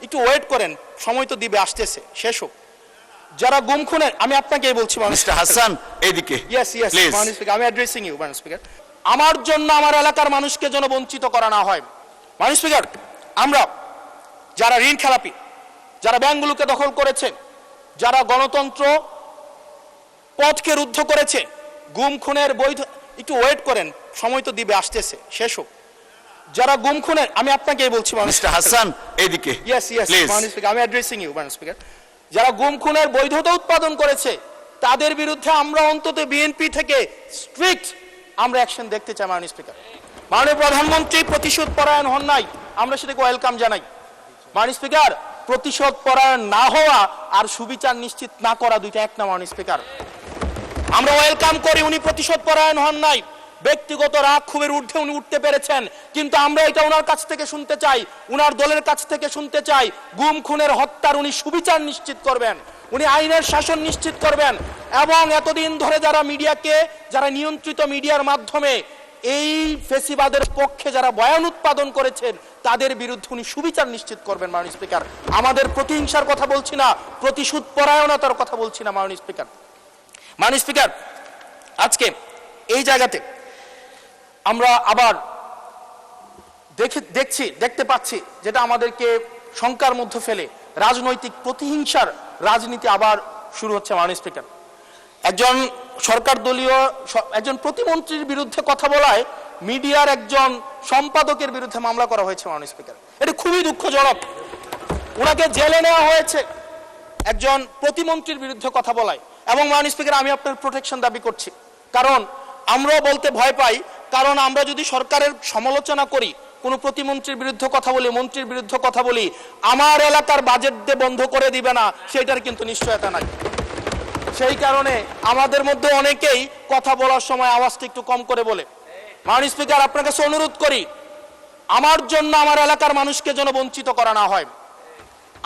একটু ওয়েট করেন, সময় তো দিবে, আসতেছে, শেষ হোক। যারা গুম খুনের, আমি আপনাকেই বলছি মিস্টার হাসান এদিকে ইয়েস ইয়েস মাননীয় স্পিকার, আমি অ্যাড্রেসিং ইউ মাননীয় স্পিকার। আমার জন্য আমার এলাকার মানুষকে যেন বঞ্চিত করা না হয়। মাননীয় স্পিকার, আমরা যারা ঋণ খেলাপি, যারা ব্যাংকগুলোকে দখল করেছে, যারা গণতন্ত্র পথকে রুদ্ধ করেছে, গুম খুনের বৈধ, একটু ওয়েট করেন, সময় তো দিবে, আসতেছে, শেষ হোক। যারা গুম খুনের, আমি আপনাকেই বলছি মিস্টার হাসান এদিকে ইয়েস ইয়েস মাননীয় স্পিকার, আমি অ্যাড্রেসিং ইউ মাননীয় স্পিকার। যারা গুম খুনের বৈধতা উৎপাদন করেছে তাদের বিরুদ্ধে আমরা অন্তত বিএনপি থেকে স্ট্রিক্ট আমরা অ্যাকশন দেখতে চাই মাননীয় স্পিকার। মাননীয় প্রধানমন্ত্রী প্রতিশোধ পরায়ণ হন নাই, আমরা সেটাকে ওয়েলকাম জানাই। মাননীয় স্পিকার, প্রতিশোধ পরায়ণ না হওয়া আর সুবিচার নিশ্চিত না করা দুইটা এক না মাননীয় স্পিকার। আমরা ওয়েলকাম করি উনি প্রতিশোধ পরায়ণ হন নাই, ব্যক্তিগত রাগ ক্ষোভের ঊর্ধ্বে উনি উঠতে পেরেছেন, কিন্তু আমরা এটা ওনার কাছ থেকে শুনতে চাই, উনার দলের কাছ থেকে শুনতে চাই, গুম খুনের হত্যার উনি সুবিচার নিশ্চিত করবেন, উনি আইনের শাসন নিশ্চিত করবেন, এবং এতদিন ধরে যারা মিডিয়াকে, যারা নিয়ন্ত্রিত মিডিয়ার মাধ্যমে এই ফেসিবাদের পক্ষে যারা বয়ান উৎপাদন করেছেন তাদের বিরুদ্ধে উনি সুবিচার নিশ্চিত করবেন মাননীয় স্পিকার। আমাদের প্রতিহিংসার কথা বলছি না, প্রতিশোধ পরায়ণতার কথা বলছি না মাননীয় স্পিকার। মাননীয় স্পিকার, আজকে এই জায়গাতে আমরা আবার দেখতে পাচ্ছি যেটা আমাদেরকে শঙ্কার মধ্যে ফেলে, রাজনৈতিক প্রতিহিংসার রাজনীতি আবার শুরু হচ্ছে মাননীয় স্পিকার। একজন সরকার দলীয় একজন প্রতিমন্ত্রীর বিরুদ্ধে কথা বলায় মিডিয়ার একজন সম্পাদকের বিরুদ্ধে মামলা করা হয়েছে মাননীয় স্পিকার। এটা খুবই দুঃখজনক। ওনাকে জেলে নেওয়া হয়েছে একজন প্রতিমন্ত্রীর বিরুদ্ধে কথা বলায়, এবং মাননীয় স্পিকার আমি আপনার প্রোটেকশন দাবি করছি, কারণ আমরাও বলতে ভয় পাই, কারণ আমরা যদি সরকারের সমালোচনা করি, কোনো প্রতিমন্ত্রীর বিরুদ্ধে কথা বলি, মন্ত্রীর বিরুদ্ধে কথা বলি, আমার এলাকার বাজেট দিয়ে বন্ধ করে দিবে না সেটার কিন্তু নিশ্চয়তা নাই। সেই কারণে আমাদের মধ্যে অনেকেই কথা বলার সময় আওয়াজটা একটু কম করে বলে। মাননীয় স্পিকার, আপনার কাছে অনুরোধ করি, আমার জন্য আমার এলাকার মানুষকে যেন বঞ্চিত করা না হয়।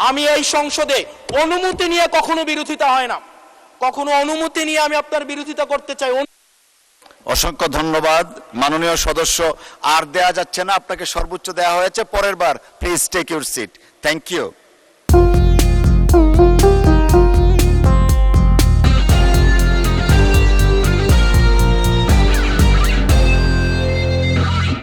আমি এই সংসদে অনুমতি নিয়ে কখনো বিরোধিতা হয় না, কখনো অনুমতি নিয়ে আমি আপনার বিরোধিতা করতে চাই। অসংখ্য ধন্যবাদ মাননীয় সদস্য। আর দেয়া যাচ্ছে না, আপনাকে সর্বোচ্চ দেয়া হয়েছে, পরের বার please take your seat. Thank you.